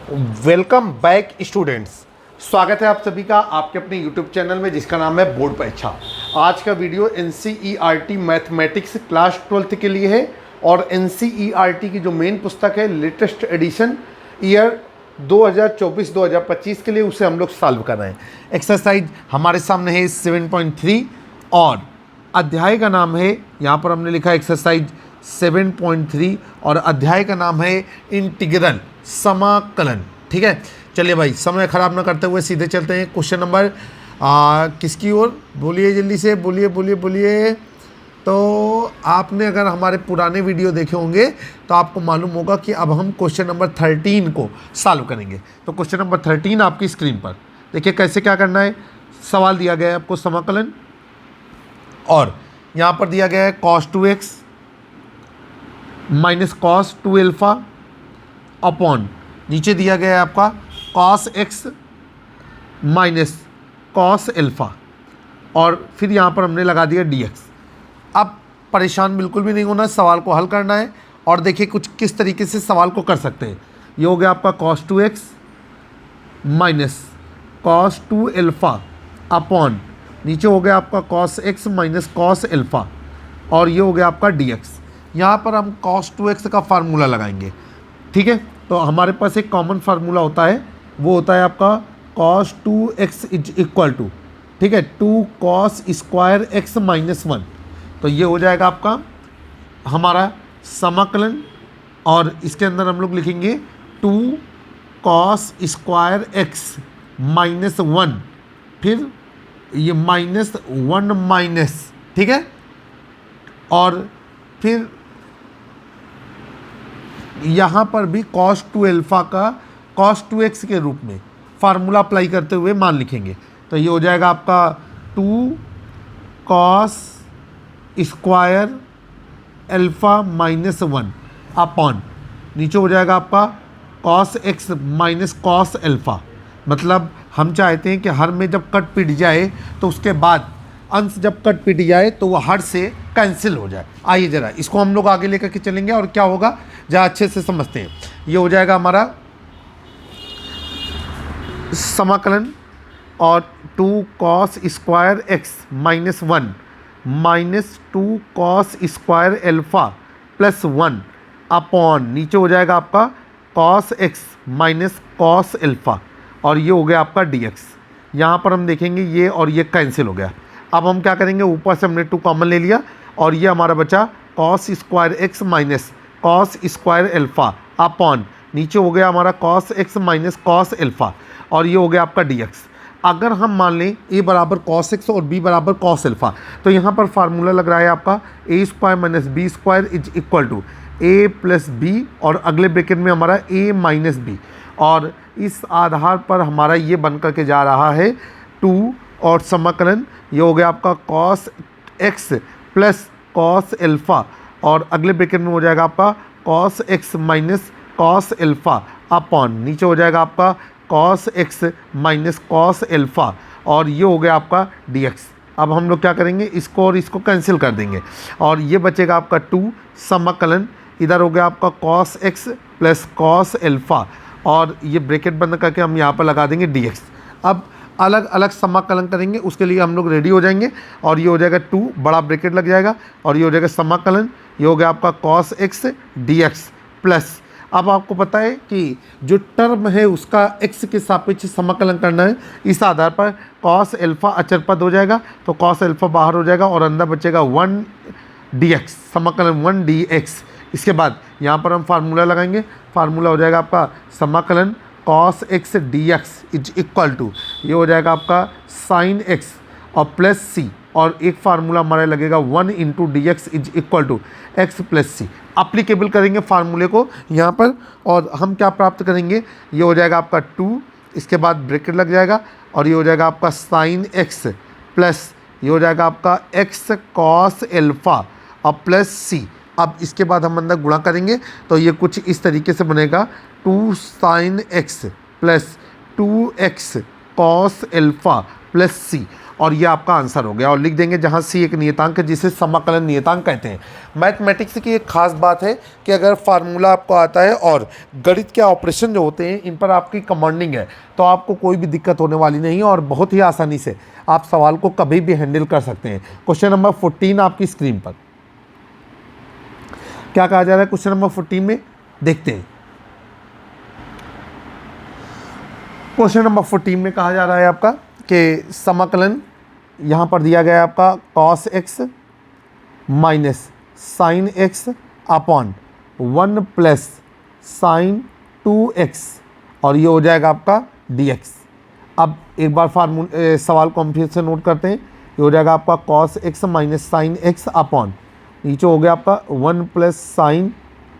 Welcome back students. स्वागत है आप सभी का आपके अपने यूट्यूब चैनल में जिसका नाम है बोर्ड परीक्षा। आज का video NCERT mathematics class 12th के लिए है और NCERT की जो मेन पुस्तक है लेटेस्ट एडिशन ईयर 2024-2025 के लिए उसे हम लोग सॉल्व कर रहे हैं। एक्सरसाइज हमारे सामने है 7.3 और अध्याय का नाम है, यहाँ पर हमने लिखा एक्सरसाइज 7.3 और अध्याय का नाम है इंटीग्रल समाकलन। ठीक है, चलिए भाई समय ख़राब ना करते हुए सीधे चलते हैं क्वेश्चन नंबर किसकी ओर, बोलिए जल्दी से, बोलिए। तो आपने अगर हमारे पुराने वीडियो देखे होंगे तो आपको मालूम होगा कि अब हम क्वेश्चन नंबर 13 को सॉल्व करेंगे। तो क्वेश्चन नंबर 13 आपकी स्क्रीन पर देखिए कैसे क्या करना है। सवाल दिया गया है आपको समाकलन और यहाँ पर दिया गया है cos 2x minus cos 2 alpha upon नीचे दिया गया है आपका cos x minus cos alpha और फिर यहाँ पर हमने लगा दिया dx। अब परेशान बिल्कुल भी नहीं होना, सवाल को हल करना है और देखिए कुछ किस तरीके से सवाल को कर सकते हैं। ये हो गया आपका cos 2x minus cos 2 alpha upon नीचे हो गया आपका cos x minus cos alpha और ये हो गया आपका dx। यहाँ पर हम cos 2x का फार्मूला लगाएंगे। ठीक है, तो हमारे पास एक कॉमन फार्मूला होता है, वो होता है आपका cos 2x is equal to, ठीक है, 2 cos स्क्वायर x माइनस 1। तो ये हो जाएगा आपका हमारा समाकलन और इसके अंदर हम लोग लिखेंगे 2 cos स्क्वायर x माइनस 1, फिर ये माइनस 1 माइनस, ठीक है, और फिर यहाँ पर भी cos 2 अल्फ़ा का cos 2x के रूप में फार्मूला अप्लाई करते हुए मान लिखेंगे। तो ये हो जाएगा आपका 2 cos square alpha minus 1 upon नीचे हो जाएगा आपका cos x minus cos alpha. मतलब हम चाहते हैं कि हर में जब कट पिट जाए तो उसके बाद अंश जब कट पिट जाए तो वह हर से कैंसिल हो जाए। आइए ज़रा इसको हम लोग आगे लेकर के चलेंगे और क्या होगा जरा अच्छे से समझते हैं। ये हो जाएगा हमारा समाकलन और 2 cos square x minus 1 minus 2 cos square alpha plus 1 upon नीचे हो जाएगा आपका cos x minus cos alpha और ये हो गया आपका dx। यहाँ पर हम देखेंगे ये और ये कैंसिल हो गया। अब हम क्या करेंगे, ऊपर से हमने 2 कॉमन ले लिया और ये हमारा बचा cos square x minus cos square alpha upon नीचे हो गया हमारा cos x minus cos alpha और ये हो गया आपका dx। अगर हम मान लें a बराबर cos x और b बराबर cos अल्फ़ा तो यहाँ पर फार्मूला लग रहा है आपका a square minus b square is equal to a plus B और अगले ब्रैकेट में हमारा a माइनस बी और इस आधार पर हमारा ये बन करके जा रहा है 2 और समाकलन ये हो गया आपका cos x plus cos alpha और अगले ब्रैकेट में हो जाएगा आपका cos x minus cos alpha upon नीचे हो जाएगा आपका cos x minus cos alpha और ये हो गया आपका dx। अब हम लोग क्या करेंगे, इसको और इसको कैंसिल कर देंगे और ये बचेगा आपका 2 समाकलन, इधर हो गया आपका cos x plus cos alpha और ये ब्रैकेट बंद करके हम यहाँ पर लगा देंगे dx। अब अलग अलग समाकलन करेंगे, उसके लिए हम लोग रेडी हो जाएंगे और ये हो जाएगा 2 बड़ा ब्रैकेट लग जाएगा और ये हो जाएगा समाकलन, ये हो गया आपका cos x dx प्लस। अब आपको पता है कि जो टर्म है उसका x के सापेक्ष समाकलन करना है, इस आधार पर cos अल्फ़ा अचर पद हो जाएगा तो cos अल्फ़ा बाहर हो जाएगा और अंदर बचेगा 1 dx, समाकलन 1 dx। इसके बाद यहाँ पर हम फार्मूला लगाएंगे, फार्मूला हो जाएगा आपका समाकलन cos x dx is equal to ये हो जाएगा आपका sin x और प्लस c और एक फार्मूला हमारा लगेगा 1 into d x is equal to x plus c. Applicable करेंगे फार्मूले को यहाँ पर और हम क्या प्राप्त करेंगे, ये हो जाएगा आपका 2, इसके बाद ब्रैकेट लग जाएगा और ये हो जाएगा आपका sin x प्लस ये हो जाएगा आपका x cos अल्फ़ा और प्लस c। अब इसके बाद हम अंदर गुणा करेंगे तो ये कुछ इस तरीके से बनेगा 2 sin x plus 2x cos alpha plus c और ये आपका आंसर हो गया। और लिख देंगे जहाँ सी एक नियतांक है जिसे समाकलन नियतांक कहते हैं। मैथमेटिक्स की एक खास बात है कि अगर फार्मूला आपको आता है और गणित के ऑपरेशन जो होते हैं इन पर आपकी कमांडिंग है तो आपको कोई भी दिक्कत होने वाली नहीं है और बहुत ही आसानी से आप सवाल को कभी भी हैंडल कर सकते हैं। क्वेश्चन नंबर 14 आपकी स्क्रीन पर क्या कहा जा रहा है क्वेश्चन नंबर 14 में, देखते हैं। क्वेश्चन नंबर 14 में कहा जा रहा है आपका कि समाकलन यहाँ पर दिया गया है आपका cos x minus sine x upon 1 plus sign 2x और ये हो जाएगा आपका dx। अब एक बार सवाल को हम फिर से नोट करते हैं। ये हो जाएगा आपका cos x minus sine x upon नीचे हो गया आपका 1 प्लस साइन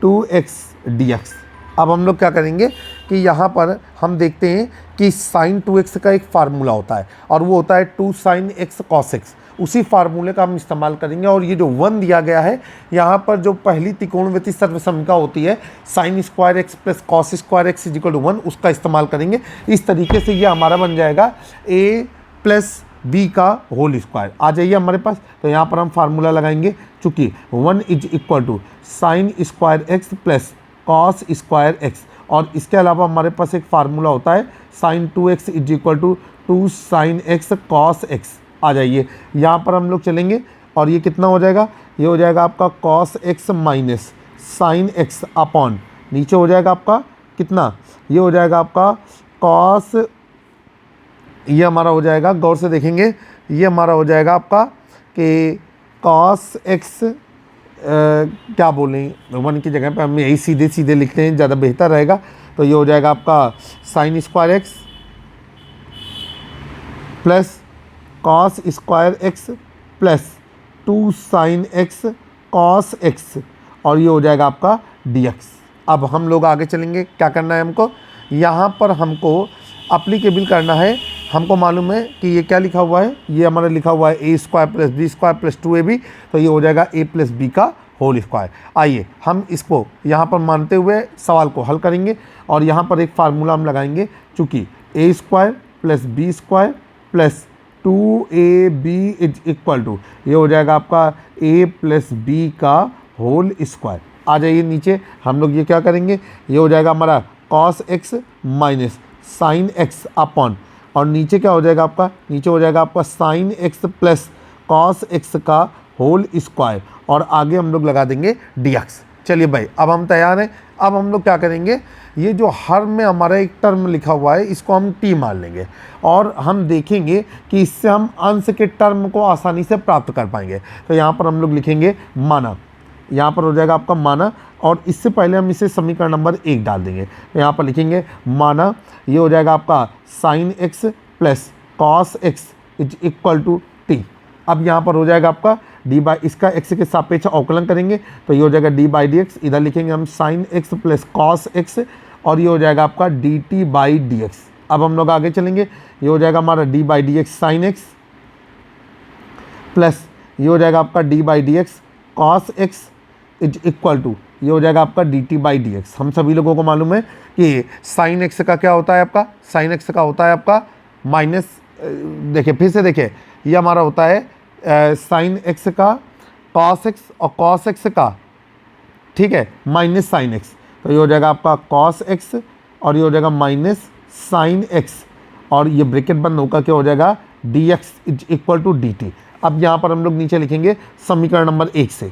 2x dx। अब हम लोग क्या करेंगे कि यहाँ पर हम देखते हैं कि साइन 2x का एक फार्मूला होता है और वो होता है 2 साइन x cos x। उसी फार्मूले का हम इस्तेमाल करेंगे और ये जो 1 दिया गया है यहाँ पर जो पहली त्रिकोणमिति सर्वसमीका होती है sine square x plus cos square x is equal to 1 उसका इस्तेमाल करेंगे। इस तरीके से ये हमारा बन जाएगा a प्लस बी का होल स्क्वायर। आ जाइए हमारे पास, तो यहाँ पर हम फार्मूला लगाएंगे चूँकि 1 is equal to sine square x plus cos square x और इसके अलावा हमारे पास एक फार्मूला होता है sine 2x is equal to 2 sine x cos x. आ जाइए यहाँ पर हम लोग चलेंगे और ये कितना हो जाएगा, ये हो जाएगा आपका cos x minus sine x upon नीचे हो जाएगा आपका कितना, ये हो जाएगा आपका कॉस, ये हमारा हो जाएगा, गौर से देखेंगे, ये हमारा हो जाएगा आपका कि कॉस एक्स क्या बोलें 1 की जगह पे हम यही सीधे सीधे लिखते हैं, ज़्यादा बेहतर रहेगा। तो ये हो जाएगा आपका sign square x plus cos square x plus 2 sine x cos x और ये हो जाएगा आपका dx। अब हम लोग आगे चलेंगे, क्या करना है हमको, यहाँ पर हमको अप्लीकेबल करना है। हमको मालूम है कि ये क्या लिखा हुआ है, ये हमारा लिखा हुआ है a square plus B square plus 2ab, तो ये हो जाएगा a प्लस बी का होल स्क्वायर। आइए हम इसको यहाँ पर मानते हुए सवाल को हल करेंगे और यहाँ पर एक फार्मूला हम लगाएंगे चूँकि a square plus B square plus 2ab is equal to ये हो जाएगा आपका a प्लस बी का होल स्क्वायर। आ जाइए नीचे, हम लोग ये क्या करेंगे, ये हो जाएगा हमारा cos x minus sine x upon और नीचे क्या हो जाएगा आपका, नीचे हो जाएगा आपका sine x plus cos x का होल स्क्वायर और आगे हम लोग लगा देंगे dx। चलिए भाई अब हम तैयार हैं। अब हम लोग क्या करेंगे, ये जो हर में हमारा एक टर्म लिखा हुआ है इसको हम t मान लेंगे और हम देखेंगे कि इससे हम अंश के टर्म को आसानी से प्राप्त कर पाएंगे। तो यहाँ पर हम लोग लिखेंगे माना, यहाँ पर हो जाएगा आपका माना और इससे पहले हम इसे समीकरण नंबर 1 डाल देंगे। तो यहाँ पर लिखेंगे माना, ये हो जाएगा आपका sine x plus cos x is equal to t. अब यहाँ पर हो जाएगा आपका डी बाई, इसका एक्स के सापेक्ष अवकलन करेंगे तो ये हो जाएगा डी बाई डी एक्स। इधर लिखेंगे हम sine x plus cos x और ये हो जाएगा आपका d t by d x. अब हम लोग आगे चलेंगे, ये हो जाएगा हमारा d by d x sine x plus ये हो जाएगा आपका d by d x cos x is equal to ये हो जाएगा आपका d t by d x. हम सभी लोगों को मालूम है कि साइन एक्स का क्या होता है आपका, साइन एक्स का होता है आपका माइनस, देखिए फिर से देखिए, ये हमारा होता है साइन एक्स का कॉस एक्स और कॉस एक्स का, ठीक है, माइनस साइन एक्स। तो ये हो जाएगा आपका कॉस एक्स और ये हो जाएगा माइनस साइन एक्स और ये ब्रैकेट बंद होकर क्या हो जाएगा d x is equal to d t. अब यहाँ पर हम लोग नीचे लिखेंगे समीकरण नंबर 1 से,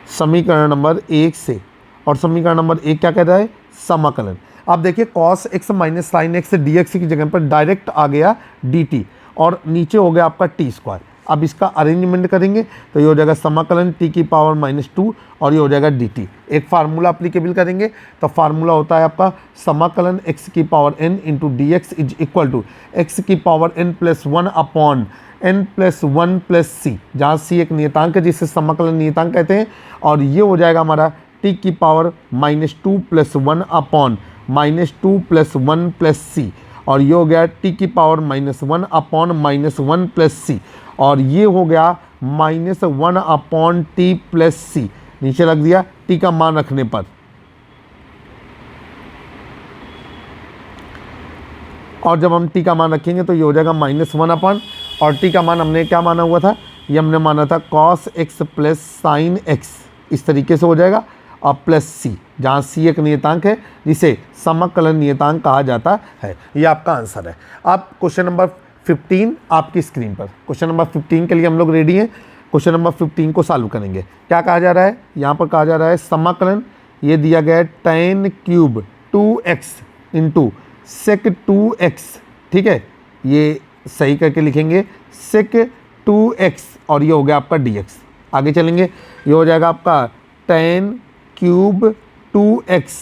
समीकरण नंबर 1 से, और समीकरण नंबर 1 क्या कह रहा है, समाकलन। अब देखिए cos x minus sine x dx की जगह पर डायरेक्ट आ गया dt और नीचे हो गया आपका t स्क्वायर। अब इसका अरेंजमेंट करेंगे तो ये हो जाएगा समाकलन t की पावर -2 और ये हो जाएगा dt। एक फार्मूला अप्लीकेबल करेंगे तो फार्मूला होता है आपका समाकलन x की power n into d x is equal to x की power n plus 1 upon n plus 1 plus c, जहाँ c एक नियतांक है जिसे समाकलन नियतांक कहते हैं और ये हो जाएगा हमारा t की power -2 plus 1 upon -2 plus 1 plus c और ये हो गया t की पावर -1 अपॉन -1 प्लस c और ये हो गया -1 अपॉन t प्लस c। नीचे रख दिया t का मान रखने पर और जब हम t का मान रखेंगे तो ये हो जाएगा -1 अपॉन और टी का मान हमने क्या माना हुआ था, ये हमने माना था cos x plus sine x, इस तरीके से हो जाएगा, और प्लस सी, जहाँ सी एक नियतांक है जिसे समकलन नियतांक कहा जाता है। ये आपका आंसर है। अब क्वेश्चन नंबर 15 आपकी स्क्रीन पर, क्वेश्चन नंबर 15 के लिए हम लोग रेडी हैं। क्वेश्चन नंबर 15 को सॉल्व करेंगे। क्या कहा जा रहा है, यहाँ पर कहा जा रहा है समाकलन, ये दिया गया है tan cube 2x into sec 2x, ठीक है, ये सही करके लिखेंगे सेक 2x, और ये हो गया आपका dx। आगे चलेंगे, ये हो जाएगा आपका tan cube 2x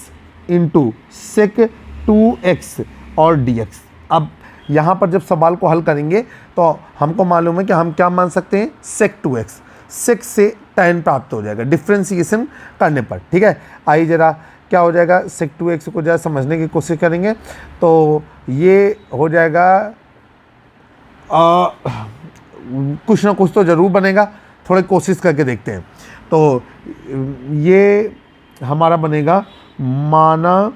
into sec 2x और dx। अब यहाँ पर जब सवाल को हल करेंगे तो हमको मालूम है कि हम क्या मान सकते हैं, सेक 2x, सेक से tan प्राप्त हो जाएगा डिफ्रेंसिएशन करने पर, ठीक है। आइए जरा क्या हो जाएगा, सेक 2x को जरा समझने की कोशिश करेंगे। तो ये हो जाएगा कुछ ना कुछ तो ज़रूर बनेगा, थोड़ी कोशिश करके देखते हैं। तो ये हमारा बनेगा माना,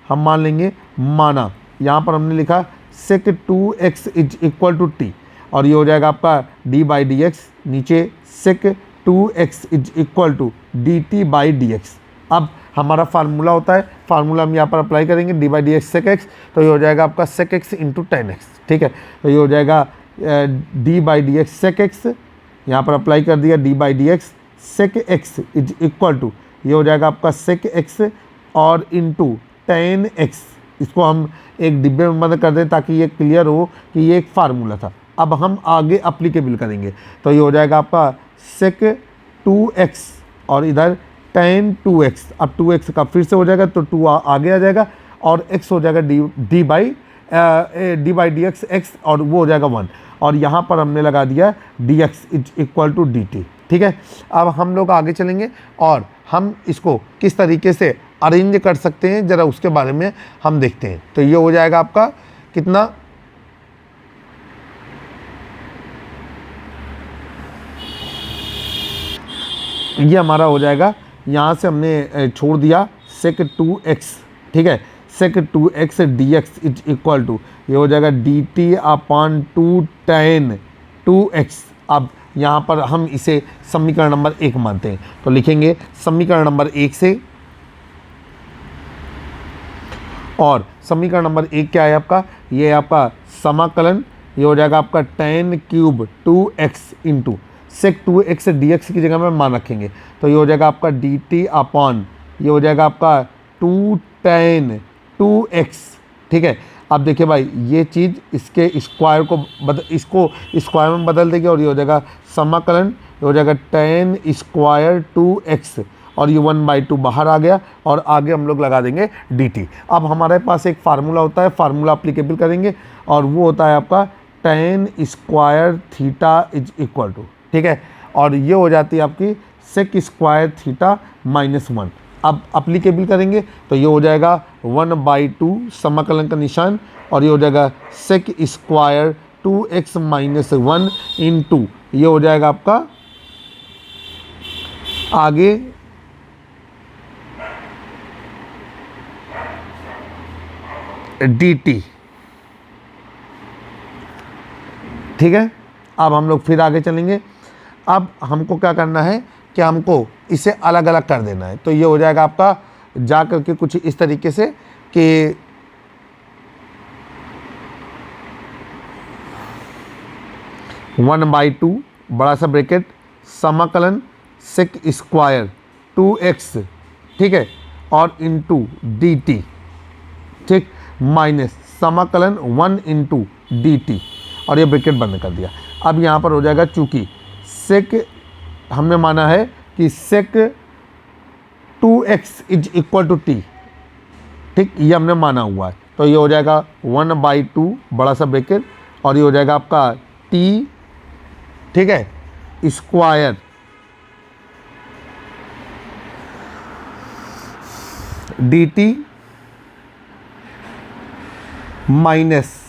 हम मान लेंगे माना, यहाँ पर हमने लिखा sec 2x is equal to t, और ये हो जाएगा आपका d बाई डी एक्स, नीचे sec 2x is equal to d t by d x. अब हमारा फार्मूला होता है, फार्मूला हम यहाँ पर अप्लाई करेंगे d by d x sec x, तो ये हो जाएगा आपका sec x into tan x, ठीक है। तो ये हो जाएगा d by d x sec x, यहाँ पर अप्लाई कर दिया d by d x sec x is equal to, ये हो जाएगा आपका सेक एक्स और इंटू टेन एक्स। इसको हम एक डिब्बे में बंद कर दें ताकि ये क्लियर हो कि ये एक फार्मूला था। अब हम आगे अप्लीकेबल करेंगे, तो ये हो जाएगा आपका सेक 2x और इधर tan 2x। अब 2x का फिर से हो जाएगा तो 2 आगे आ जाएगा, और x हो जाएगा d by d x x, और वो हो जाएगा 1, और यहाँ पर हमने लगा दिया dx is equal to dt, ठीक है। अब हम लोग आगे चलेंगे और हम इसको किस तरीके से अरेंज कर सकते हैं ज़रा उसके बारे में हम देखते हैं। तो ये हो जाएगा आपका कितना, ये हमारा हो जाएगा, यहाँ से हमने छोड़ दिया सेक 2x, ठीक है, sec 2x dx is equal to, ये हो जाएगा dt अपॉन 2 tan 2x। अब यहाँ पर हम इसे समीकरण नंबर 1 मानते हैं, तो लिखेंगे समीकरण नंबर 1 से, और समीकरण नंबर 1 क्या है आपका, ये है आपका समाकलन, ये हो जाएगा आपका tan cube 2x into sec 2x dx की जगह में मान रखेंगे, तो ये हो जाएगा आपका dt अपॉन, ये हो जाएगा आपका 2 tan 2x, ठीक है। अब देखिए भाई, ये चीज़ इसके स्क्वायर को इसको स्क्वायर में बदल देगी, और ये हो जाएगा समाकलन, ये हो जाएगा tan स्क्वायर 2x, और ये 1/2 बाहर आ गया, और आगे हम लोग लगा देंगे dt। अब हमारे पास एक फार्मूला होता है, फार्मूला अप्लीकेबल करेंगे, और वो होता है आपका tan square theta is equal to, ठीक है, और ये हो जाती है आपकी सेक स्क्वायर थीटा -1। अब अप्लीकेबल करेंगे तो ये हो जाएगा 1/2 समाकलन का निशान, और ये हो जाएगा सेक स्क्वायर 2x - 1 इंटू, ये हो जाएगा आपका आगे dt, ठीक है। अब हम लोग फिर आगे चलेंगे। अब हमको क्या करना है कि हमको इसे अलग अलग कर देना है, तो ये हो जाएगा आपका जा करके कुछ इस तरीके से कि वन बाई टू बड़ा सा ब्रैकेट समाकलन सेक स्क्वायर 2x, ठीक है, और इंटू dt, ठीक, माइनस समाकलन 1 इंटू dt, और ये ब्रैकेट बंद कर दिया। अब यहाँ पर हो जाएगा, चूँकि सेक हमने माना है कि sec 2x is equal to t, ठीक, ये हमने माना हुआ है, तो ये हो जाएगा 1/2 बड़ा सा ब्रैकेट, और ये हो जाएगा आपका t, ठीक है, स्क्वायर dt माइनस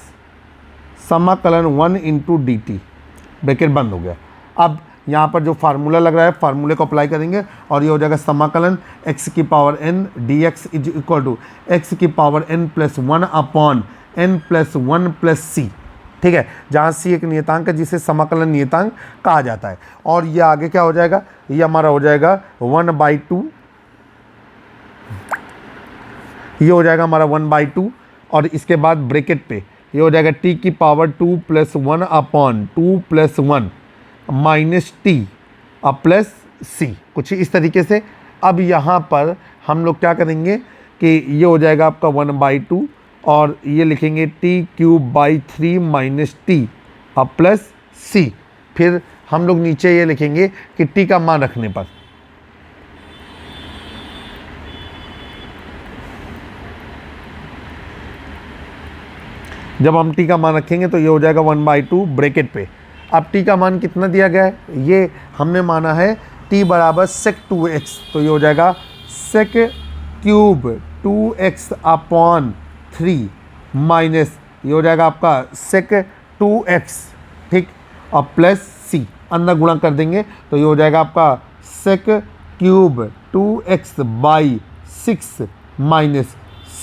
समाकलन 1 इंटू dt, ब्रैकेट बंद हो गया। अब यहाँ पर जो फार्मूला लग रहा है, फार्मूले को अप्लाई करेंगे, और ये हो जाएगा समाकलन x की power n dx is equal to x की power n + 1 upon n + 1 + c, ठीक है, जहाँ सी एक नियतांक है जिसे समाकलन नियतांक कहा जाता है। और ये आगे क्या हो जाएगा, ये हमारा हो जाएगा 1/2, ये हो जाएगा हमारा 1/2 और इसके बाद ब्रैकेट पे ये हो जाएगा t की power 2 + 1 upon 2 + 1 minus t plus c, कुछ इस तरीके से। अब यहाँ पर हम लोग क्या करेंगे कि ये हो जाएगा आपका 1/2 और ये लिखेंगे t³ minus t plus c। फिर हम लोग नीचे ये लिखेंगे कि t का मान रखने पर जब हम t का मान रखेंगे तो ये हो जाएगा 1/2 ब्रैकेट पे। अब t का मान कितना दिया गया है, ये हमने माना है t बराबर sec2x, तो ये हो जाएगा sec³ 2x अपॉन 3 माइनस ये हो जाएगा आपका sec2x, ठीक, और प्लस c, अंदर गुणा कर देंगे तो ये हो जाएगा आपका sec³ 2x/6 minus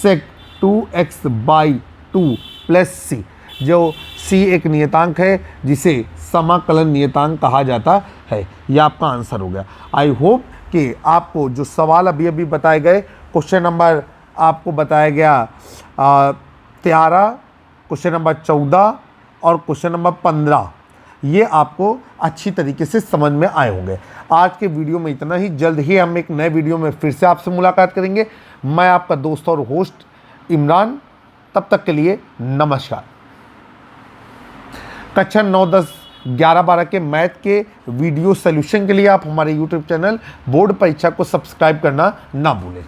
sec2x/2 plus c, जो c एक नियतांक है जिसे समाकलन नियतांक कहा जाता है। यह आपका आंसर हो गया। आई होप कि आपको जो सवाल अभी अभी बताए गए, क्वेश्चन नंबर आपको बताया गया 13, क्वेश्चन नंबर 14 और क्वेश्चन नंबर 15, ये आपको अच्छी तरीके से समझ में आए होंगे। आज के वीडियो में इतना ही। जल्द ही हम एक नए वीडियो में फिर से आपसे मुलाकात करेंगे। मैं आपका दोस्त और होस्ट इमरान, तब तक के लिए नमस्कार। कक्षा 9, 10, 11, 12 के मैथ के वीडियो सोल्यूशन के लिए आप हमारे YouTube चैनल बोर्ड परीक्षा को सब्सक्राइब करना ना भूलें।